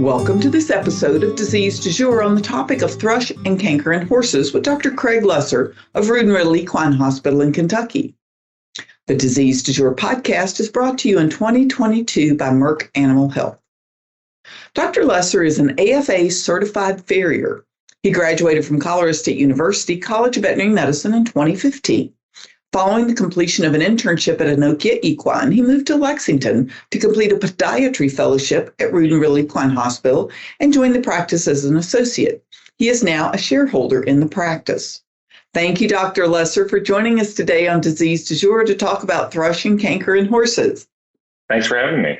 Welcome to this episode of Disease du Jour on the topic of thrush and canker in horses with Dr. Craig Lesser of Rood and Riddle Equine Hospital in Kentucky. The Disease du Jour podcast is brought to you in 2022 by Merck Animal Health. Dr. Lesser is an AFA certified farrier. He graduated from Colorado State University College of Veterinary Medicine in 2015. Following the completion of an internship at Anokia Equine, he moved to Lexington to complete a podiatry fellowship at Rood and Riddle Equine Hospital and joined the practice as an associate. He is now a shareholder in the practice. Thank you, Dr. Lesser, for joining us today on Disease du Jour to talk about thrush and canker in horses. Thanks for having me.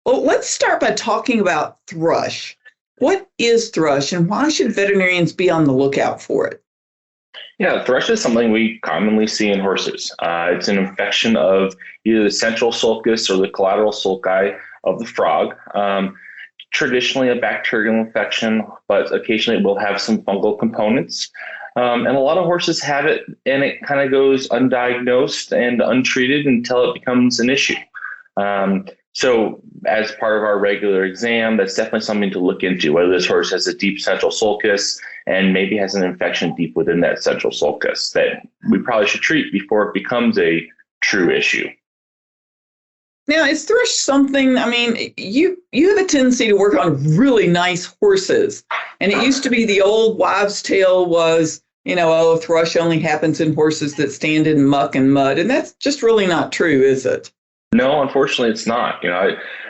Well, let's start by talking about thrush. What is thrush and why should veterinarians be on the lookout for it? Yeah, thrush is something we commonly see in horses. It's an infection of either the central sulcus or the collateral sulci of the frog. Traditionally a bacterial infection, but occasionally it will have some fungal components. And a lot of horses have it, and it kind of goes undiagnosed and untreated until it becomes an issue. So as part of our regular exam, that's definitely something to look into, whether this horse has a deep central sulcus and maybe has an infection deep within that central sulcus that we probably should treat before it becomes a true issue. Now, is thrush something, you have a tendency to work on really nice horses. And it used to be the old wives' tale was, thrush only happens in horses that stand in muck and mud. And that's just really not true, is it? No, unfortunately, it's not.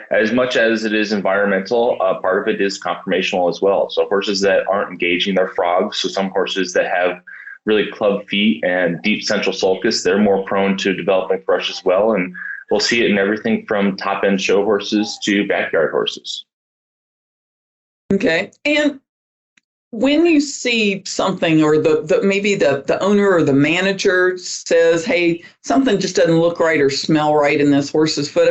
As much as it is environmental, part of it is conformational as well. So horses that aren't engaging their frogs, so some horses that have really club feet and deep central sulcus, they're more prone to developing thrush as well. And we'll see it in everything from top-end show horses to backyard horses. Okay. And when you see something or maybe the owner or the manager says, hey, something just doesn't look right or smell right in this horse's foot,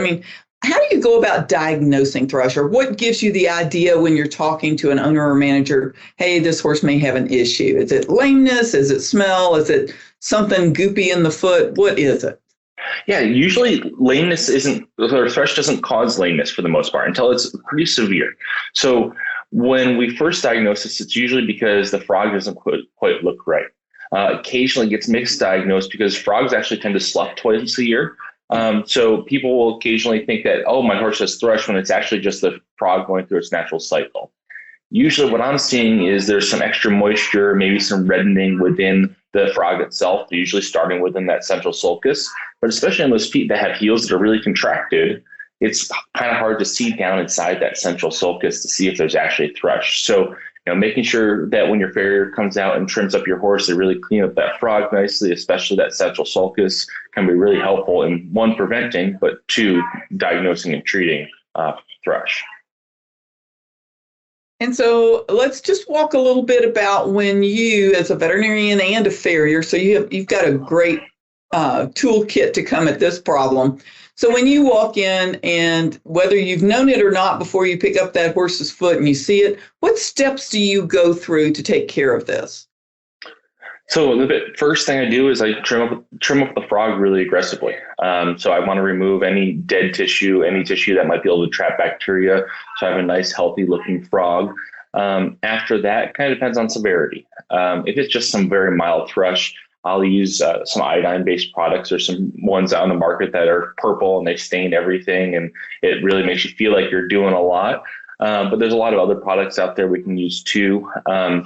how do you go about diagnosing thrush, or what gives you the idea when you're talking to an owner or manager, hey, this horse may have an issue? Is it lameness? Is it smell? Is it something goopy in the foot? What is it? Yeah, usually lameness thrush doesn't cause lameness for the most part until it's pretty severe. So when we first diagnose this, it's usually because the frog doesn't quite look right. Occasionally gets misdiagnosed because frogs actually tend to slough twice a year. So people will occasionally think that, my horse has thrush when it's actually just the frog going through its natural cycle. Usually what I'm seeing is there's some extra moisture, maybe some reddening within the frog itself, usually starting within that central sulcus. But especially on those feet that have heels that are really contracted, it's kind of hard to see down inside that central sulcus to see if there's actually thrush. So, making sure that when your farrier comes out and trims up your horse, they really clean up that frog nicely, especially that central sulcus, can be really helpful in one, preventing, but two, diagnosing and treating thrush. And so let's just walk a little bit about when you, as a veterinarian and a farrier, so you've got a great toolkit to come at this problem. So when you walk in, and whether you've known it or not before you pick up that horse's foot and you see it, what steps do you go through to take care of this? So the first thing I do is I trim up the frog really aggressively. So I want to remove any dead tissue, any tissue that might be able to trap bacteria. So I have a nice, healthy looking frog. After that, it kind of depends on severity. If it's just some very mild thrush, I'll use some iodine-based products or some ones on the market that are purple and they stain everything, and it really makes you feel like you're doing a lot. But there's a lot of other products out there we can use too.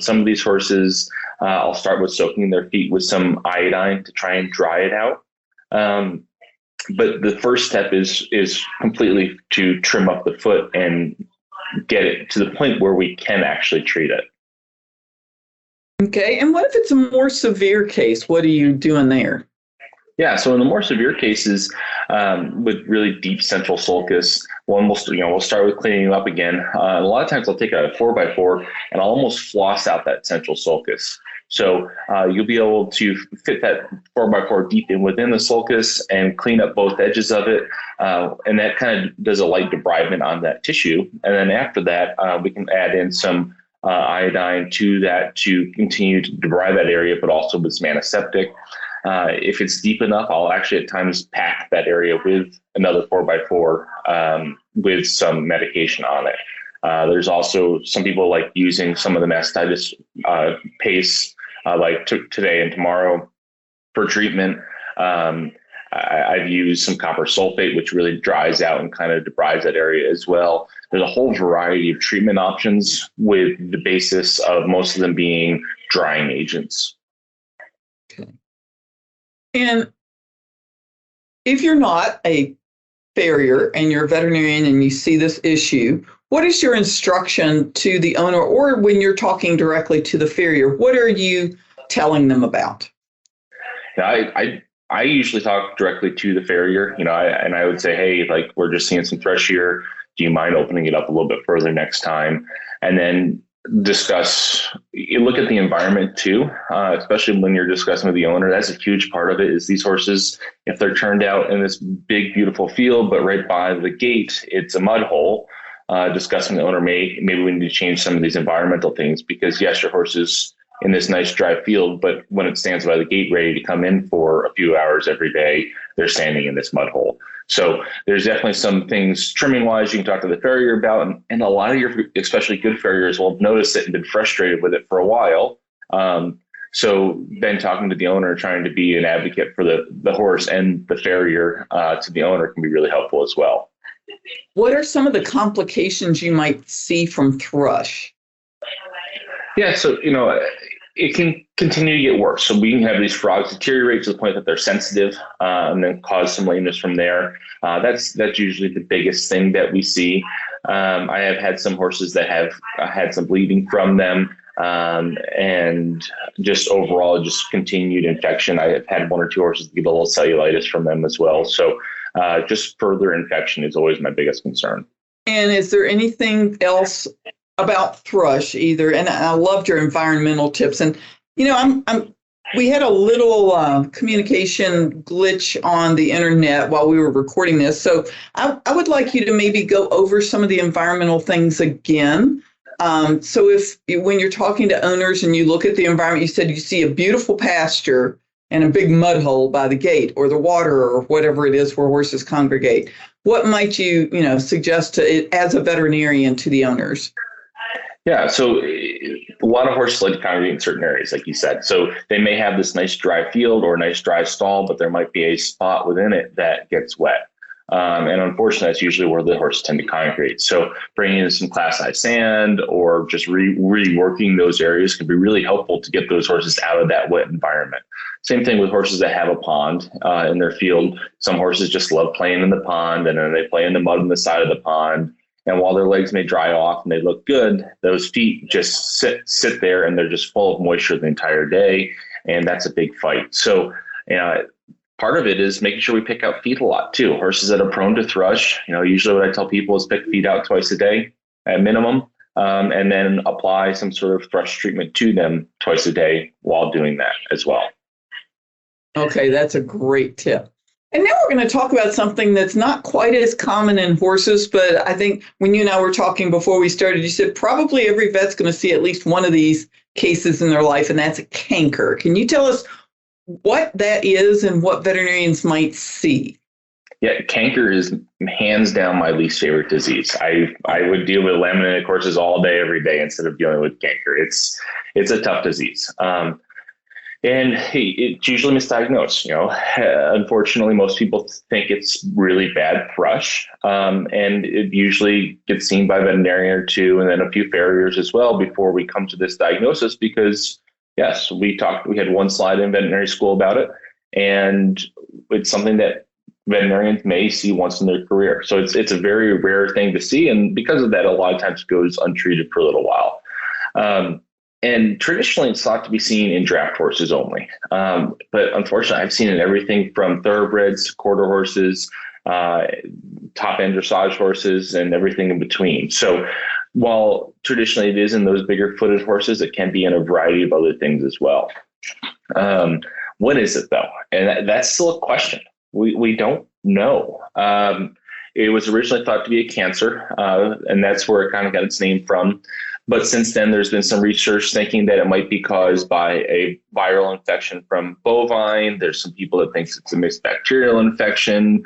Some of these horses, I'll start with soaking their feet with some iodine to try and dry it out. But the first step is completely to trim up the foot and get it to the point where we can actually treat it. Okay, and what if it's a more severe case? What are you doing there? Yeah, so in the more severe cases, with really deep central sulcus, we'll start with cleaning up again. A lot of times I'll take a 4x4 and I'll almost floss out that central sulcus. So you'll be able to fit that 4x4 deep in within the sulcus and clean up both edges of it. And that kind of does a light debridement on that tissue. And then after that, we can add in some iodine to that to continue to debride that area, but also with some antiseptic. If it's deep enough, I'll actually at times pack that area with another 4x4 with some medication on it. There's also some people like using some of the mastitis paste like today and tomorrow for treatment. I've used some copper sulfate, which really dries out and kind of debrides that area as well. There's a whole variety of treatment options with the basis of most of them being drying agents. Okay. And if you're not a farrier and you're a veterinarian and you see this issue, what is your instruction to the owner, or when you're talking directly to the farrier, what are you telling them about? Yeah, I usually talk directly to the farrier, and I would say, hey, like, we're just seeing some thrush here. Do you mind opening it up a little bit further next time? And then you look at the environment too, especially when you're discussing with the owner. That's a huge part of it, is these horses, if they're turned out in this big, beautiful field, but right by the gate, it's a mud hole. Discussing the owner, maybe we need to change some of these environmental things, because yes, your horse is in this nice dry field, but when it stands by the gate ready to come in for a few hours every day, they're standing in this mud hole. So there's definitely some things trimming wise you can talk to the farrier about, and a lot of your, especially good farriers, will have noticed it and been frustrated with it for a while. So then talking to the owner, trying to be an advocate for the horse and the farrier to the owner can be really helpful as well. What are some of the complications you might see from thrush? Yeah, so, it can continue to get worse. So we can have these frogs deteriorate to the point that they're sensitive, and then cause some lameness from there. That's usually the biggest thing that we see. I have had some horses that have had some bleeding from them, and just overall just continued infection. I have had one or two horses get a little cellulitis from them as well. So just further infection is always my biggest concern. And is there anything else about thrush either? And I loved your environmental tips. And, we had a little communication glitch on the internet while we were recording this. So I would like you to maybe go over some of the environmental things again. So when you're talking to owners and you look at the environment, you said you see a beautiful pasture and a big mud hole by the gate, or the water, or whatever it is where horses congregate. What might you, suggest as a veterinarian to the owners? Yeah, so a lot of horses like to congregate in certain areas, like you said. So they may have this nice dry field or a nice dry stall, but there might be a spot within it that gets wet. And unfortunately, that's usually where the horses tend to congregate. So bringing in some class size sand or just reworking those areas can be really helpful to get those horses out of that wet environment. Same thing with horses that have a pond in their field. Some horses just love playing in the pond, and then they play in the mud on the side of the pond. And while their legs may dry off and they look good, those feet just sit there and they're just full of moisture the entire day. And that's a big fight. So, part of it is making sure we pick out feed a lot too. Horses that are prone to thrush, usually what I tell people is pick feed out twice a day at minimum, and then apply some sort of thrush treatment to them twice a day while doing that as well. Okay, that's a great tip. And now we're going to talk about something that's not quite as common in horses, but I think when you and I were talking before we started, you said probably every vet's going to see at least one of these cases in their life, and that's a canker. Can you tell us what that is and what veterinarians might see? Yeah, canker is hands down my least favorite disease. I would deal with laminated horses all day, every day, instead of dealing with canker. It's a tough disease. And hey, it's usually misdiagnosed. Unfortunately, most people think it's really bad thrush, and it usually gets seen by a veterinarian or two, and then a few farriers as well before we come to this diagnosis. Because yes, we had one slide in veterinary school about it, and it's something that veterinarians may see once in their career. So it's a very rare thing to see, and because of that, a lot of times it goes untreated for a little while. And traditionally, it's thought to be seen in draft horses only. But unfortunately, I've seen it in everything from thoroughbreds to quarter horses, top-end dressage horses, and everything in between. So while traditionally it is in those bigger footed horses, it can be in a variety of other things as well. What is it, though? And that's still a question. We don't know. It was originally thought to be a cancer, and that's where it kind of got its name from. But since then, there's been some research thinking that it might be caused by a viral infection from bovine. There's some people that think it's a mixed bacterial infection.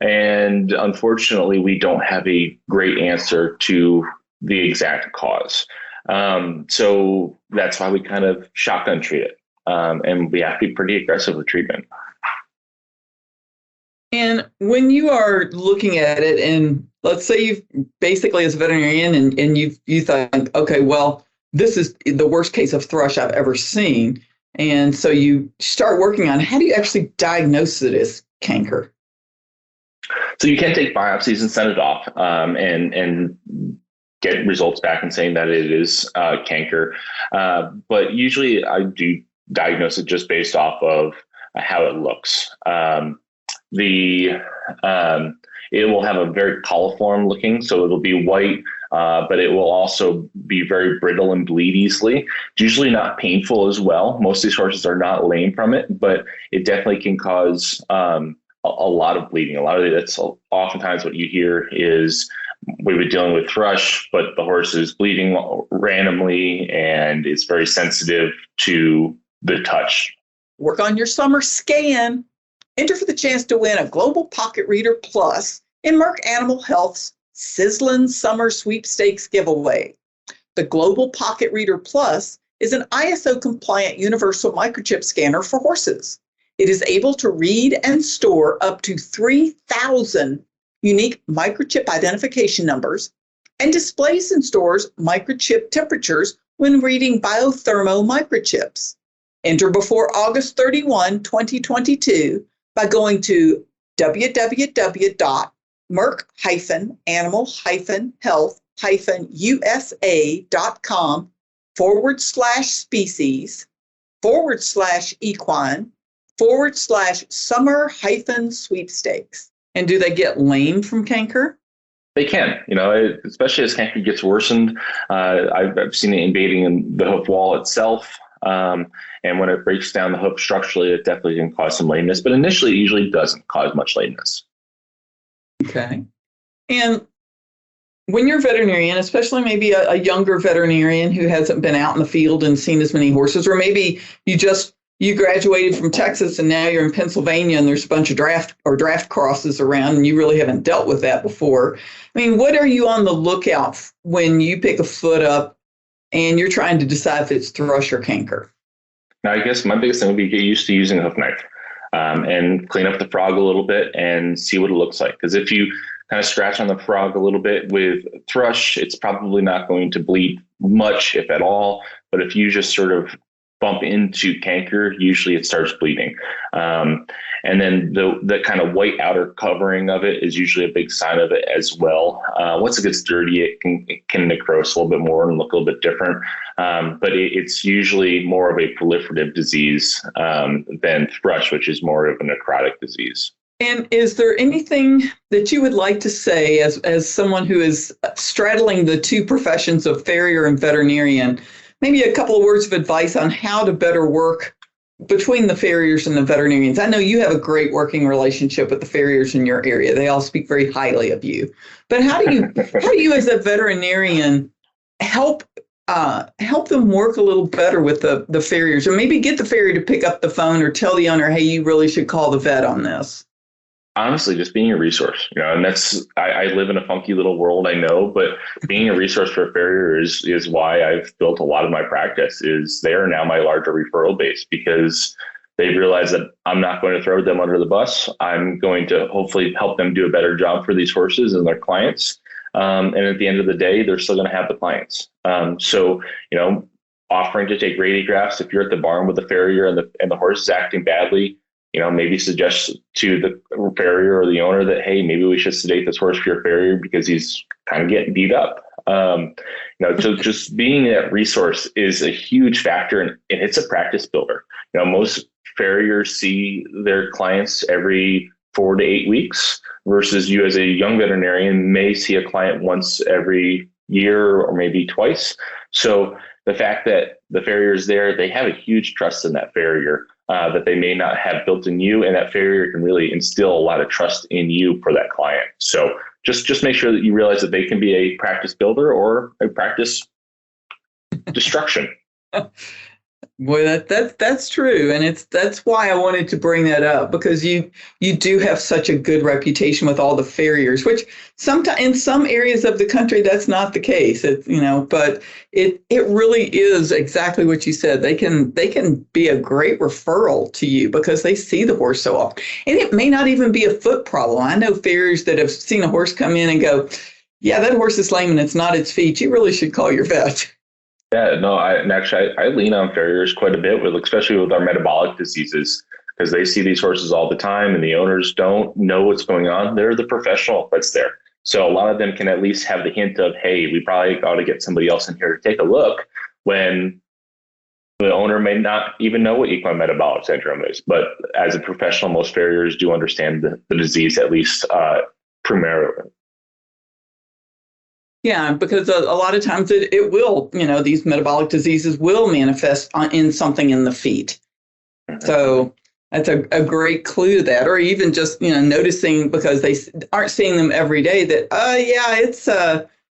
And unfortunately, we don't have a great answer to the exact cause. So that's why we kind of shotgun treat it. And we have to be pretty aggressive with treatment. And when you are looking at it, and let's say you've basically as a veterinarian and you think, okay, well, this is the worst case of thrush I've ever seen. And so you start working on how do you actually diagnose it as canker? So you can take biopsies and send it off and get results back and saying that it is canker. But usually I do diagnose it just based off of how it looks. It will have a very coliform looking, so it'll be white, but it will also be very brittle and bleed easily. It's usually not painful as well. Most of these horses are not lame from it, but it definitely can cause a lot of bleeding. A lot of it, that's oftentimes what you hear is we were dealing with thrush, but the horse is bleeding randomly and it's very sensitive to the touch. Work on your summer scan. Enter for the chance to win a Global Pocket Reader Plus in Merck Animal Health's Sizzlin' Summer Sweepstakes giveaway. The Global Pocket Reader Plus is an ISO-compliant universal microchip scanner for horses. It is able to read and store up to 3,000 unique microchip identification numbers and displays and stores microchip temperatures when reading biothermo microchips. Enter before August 31, 2022 by going to www.merck-health-species/equine/summer-sweepstakes. And do they get lame from canker? They can, especially as canker gets worsened. I've seen it invading in the hoof wall itself. And when it breaks down the hoof structurally, it definitely can cause some lameness, but initially it usually doesn't cause much lameness. Okay. And when you're a veterinarian, especially maybe a younger veterinarian who hasn't been out in the field and seen as many horses, or maybe you graduated from Texas and now you're in Pennsylvania and there's a bunch of draft crosses around and you really haven't dealt with that before. I mean, what are you on the lookout when you pick a foot up and you're trying to decide if it's thrush or canker? Now, I guess my biggest thing would be get used to using a hoof knife and clean up the frog a little bit and see what it looks like. Because if you kind of scratch on the frog a little bit with thrush, it's probably not going to bleed much, if at all. But if you just sort of bump into canker, usually it starts bleeding. And then the kind of white outer covering of it is usually a big sign of it as well. Once it gets dirty, it can necrose a little bit more and look a little bit different. But it's usually more of a proliferative disease than thrush, which is more of a necrotic disease. And is there anything that you would like to say as someone who is straddling the two professions of farrier and veterinarian, maybe a couple of words of advice on how to better work between the farriers and the veterinarians? I know you have a great working relationship with the farriers in your area. They all speak very highly of you. But how do you as a veterinarian help them work a little better with the farriers, or maybe get the farrier to pick up the phone or tell the owner, hey, you really should call the vet on this? Honestly, just being a resource, and that's, I live in a funky little world, I know, but being a resource for a farrier is why I've built a lot of my practice. Is they are now my larger referral base, because they've realized that I'm not going to throw them under the bus. I'm going to hopefully help them do a better job for these horses and their clients. And at the end of the day, they're still going to have the clients. So, offering to take radiographs if you're at the barn with the farrier and the horse is acting badly, maybe suggest to the farrier or the owner that, hey, maybe we should sedate this horse for your farrier because he's kind of getting beat up. So just being that resource is a huge factor, and it's a practice builder. Most farriers see their clients every 4 to 8 weeks, versus you as a young veterinarian may see a client once every year or maybe twice. So the fact that the farrier is there, they have a huge trust in that farrier that they may not have built in you, and that farrier can really instill a lot of trust in you for that client. So just make sure that you realize that they can be a practice builder or a practice destruction. Well, that's true, and that's why I wanted to bring that up, because you do have such a good reputation with all the farriers, which sometimes in some areas of the country that's not the case. It's, but it really is exactly what you said. They can be a great referral to you because they see the horse so often, and it may not even be a foot problem. I know farriers that have seen a horse come in and go, "Yeah, that horse is lame and it's not its feet. You really should call your vet." Yeah, no, I lean on farriers quite a bit especially with our metabolic diseases, because they see these horses all the time and the owners don't know what's going on. They're the professional that's there. So a lot of them can at least have the hint of, hey, we probably ought to get somebody else in here to take a look, when the owner may not even know what equine metabolic syndrome is. But as a professional, most farriers do understand the disease, at least primarily. Yeah, because a lot of times it will, these metabolic diseases will manifest in something in the feet. So that's a great clue to that, or even just, noticing because they aren't seeing them every day that, yeah,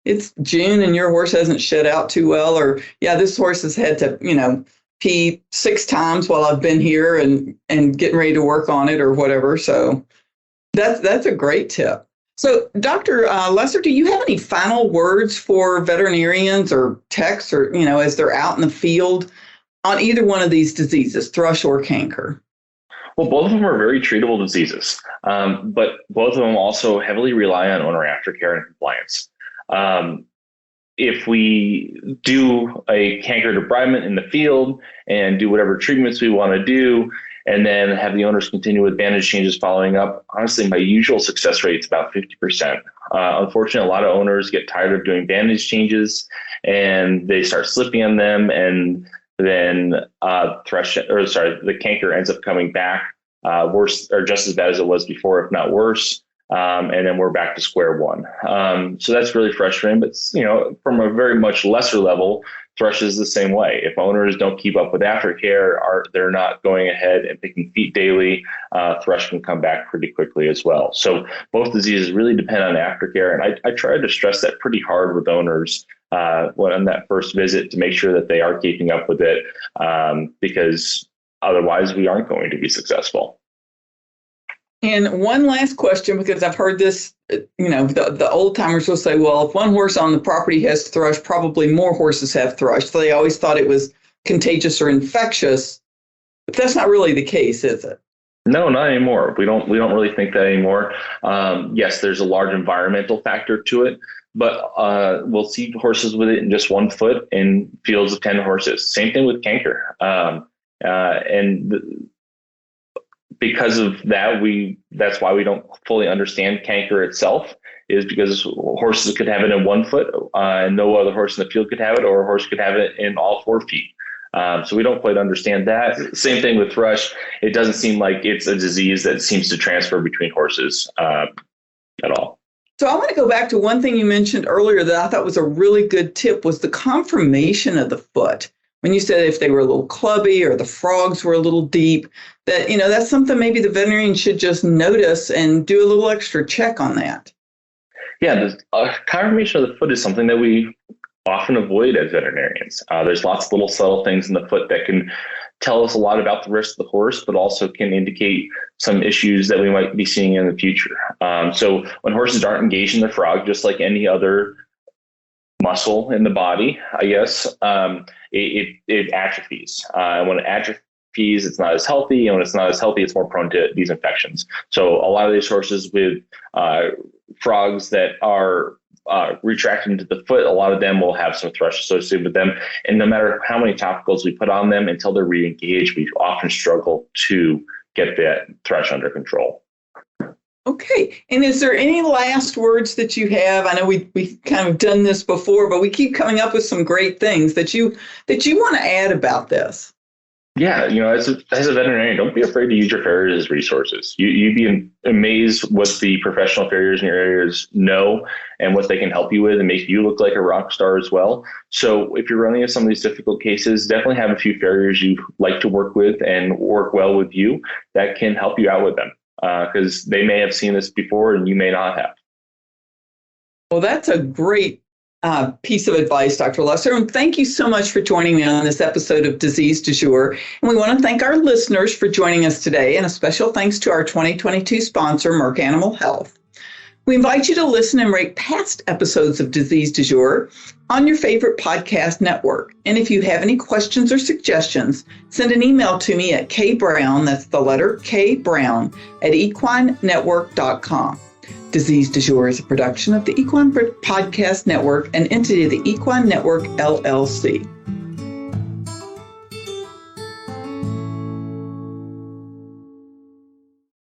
it's June and your horse hasn't shed out too well, or yeah, this horse has had to, pee 6 times while I've been here and getting ready to work on it or whatever. So that's a great tip. So, Dr. Lesser, do you have any final words for veterinarians or techs, or, as they're out in the field on either one of these diseases, thrush or canker? Well, both of them are very treatable diseases, but both of them also heavily rely on owner aftercare and compliance. If we do a canker debridement in the field and do whatever treatments we want to do, and then have the owners continue with bandage changes following up, honestly, my usual success rate is about 50%. Unfortunately, a lot of owners get tired of doing bandage changes and they start slipping on them, and then the canker ends up coming back worse or just as bad as it was before, if not worse. And then we're back to square one. So that's really frustrating, but from a very much lesser level, thrush is the same way. If owners don't keep up with aftercare, they're not going ahead and picking feet daily, thrush can come back pretty quickly as well. So both diseases really depend on aftercare. And I try to stress that pretty hard with owners on that first visit to make sure that they are keeping up with it, because otherwise we aren't going to be successful. And one last question, because I've heard this, the old timers will say, well, if one horse on the property has thrush, probably more horses have thrush. So they always thought it was contagious or infectious, but that's not really the case, is it? No, not anymore. We don't really think that anymore. Yes, there's a large environmental factor to it, but we'll see horses with it in just 1 foot in fields of 10 horses. Same thing with canker. Because of that, that's why we don't fully understand canker itself, is because horses could have it in 1 foot and no other horse in the field could have it, or a horse could have it in all 4 feet. So we don't quite understand that. Same thing with thrush. It doesn't seem like it's a disease that seems to transfer between horses at all. So I want to go back to one thing you mentioned earlier that I thought was a really good tip, was the conformation of the foot. When you said if they were a little clubby or the frogs were a little deep, that, that's something maybe the veterinarian should just notice and do a little extra check on that. Yeah, the conformation of the foot is something that we often avoid as veterinarians. There's lots of little subtle things in the foot that can tell us a lot about the rest of the horse, but also can indicate some issues that we might be seeing in the future. So when horses aren't engaged in the frog, just like any other muscle in the body, I guess, it atrophies. And when it atrophies, it's not as healthy. And when it's not as healthy, it's more prone to these infections. So a lot of these horses with frogs that are retracted into the foot, a lot of them will have some thrush associated with them. And no matter how many topicals we put on them, until they're re-engaged, we often struggle to get that thrush under control. Okay. And is there any last words that you have? I know we've kind of done this before, but we keep coming up with some great things that you want to add about this. Yeah, as a veterinarian, don't be afraid to use your farriers as resources. You'd be amazed what the professional farriers in your areas know and what they can help you with and make you look like a rock star as well. So if you're running into some of these difficult cases, definitely have a few farriers you like to work with and work well with you that can help you out with them, because they may have seen this before and you may not have. Well, that's a great piece of advice, Dr. Lesser. And thank you so much for joining me on this episode of Disease du Jour. And we want to thank our listeners for joining us today, and a special thanks to our 2022 sponsor, Merck Animal Health. We invite you to listen and rate past episodes of Disease du Jour on your favorite podcast network. And if you have any questions or suggestions, send an email to me at kbrown, that's the letter K Brown, at equinenetwork.com. Disease du Jour is a production of the Equine Podcast Network, an entity of the Equine Network, LLC.